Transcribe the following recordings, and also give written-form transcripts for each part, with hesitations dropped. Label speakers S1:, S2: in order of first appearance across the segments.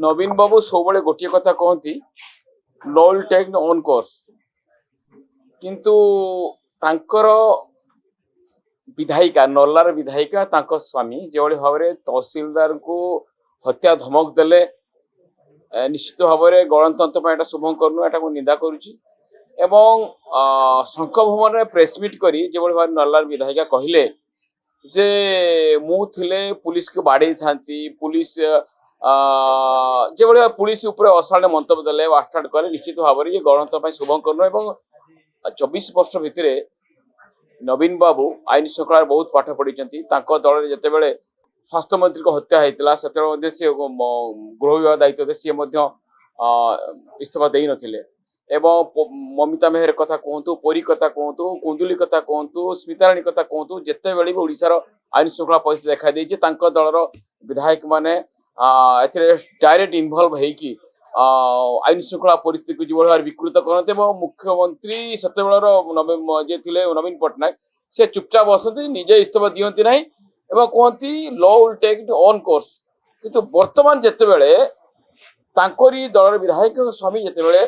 S1: नवीन बाबू सब गोटे कथा कहती no will take own course किंतु तांकर विधायिका नल्लार विधायिका तांको स्वामी जो भाव में तहसीलदार को हत्या धमक देले निश्चित भाव में गणतंत्र शुभ करनु एटा निंदा करुची एवं शंख भवन में प्रेसमिट करी जो भाव नल्लार विधायिका कहले जे मु थिले पुलिस को बाड़े थांती पुलिस जो पुलिस अशालीन मंतव्य देले वास्टार्ट कले निश्चित भाव में गणतंत्र शुभ करनु 24 वर्ष भितर नवीन बाबू आईन श्रृंखला बहुत पाठ पढ़ी दल जिते स्वास्थ्य मंत्री को हत्या होता से गृह विभाग दायित्व सी इस्तीफा दे नथिले एवं ममिता मेहर कथा कहतु परी कथा कहतु कुंदुली कथा कहतु स्मिताराणी कथा कहतु जिते बड़े भी ओडिशार आईन श्रृंखला परिस्थिति देखा देछि दलर विधायक माने डायरेक्ट इनवल्व होइकी आईन श्रृंखला परिस्थिति को जो विकृत करते मुख्यमंत्री से थे नवीन पट्टनायक से चुपचाप बसती निजे इस्तीफा दिखती ना कहती law will take on course किंतु वर्तमान जिते बड़े दलर विधायक स्वामी जिते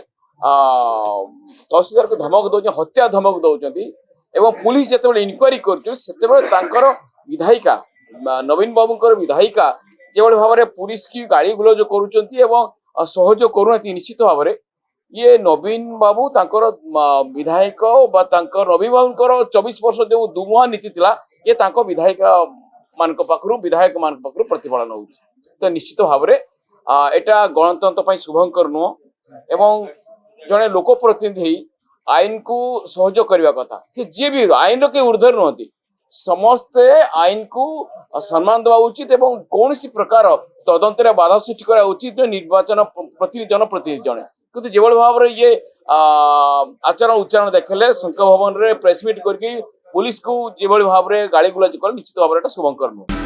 S1: तहसीलदार को धमक दौर हत्या धमक दौरान एवं पुलिस जिते इनक्वारी कर विधायिका नवीन बाबू विधायिका जो भाव में पुलिस की गाड़ी गुलज कर सहयोग करूना निश्चित भाव में ये नवीन बाबू तांकर विधायक नवीन बाबू 24 वर्ष जो दुमुहा नीति थिला ये तांको विधायिका मान पाखु विधायक मान पाखु प्रतिफलन हो तो निश्चित भाव में एटा गणतंत्र शुभंकर नुह एवं जड़े लोक प्रतिनिधि आईन को सहयोग करने कथा से जी भी आईन के ऊर्ध्वर नुहति समस्ते आईन को सम्मान देवा उचित एवं कौन सी प्रकार तदंतर बाधा सृष्टि करा उचित निर्वाचन जनप्रतिनिधि जड़े किंतु जो भाव में ये आचरण उच्चारण देखले शंख भवन में प्रेसमिट करके पुलिस को जो भाव में गाड़ी गुलाज कर निश्चित भाव में शुभंकर नुह।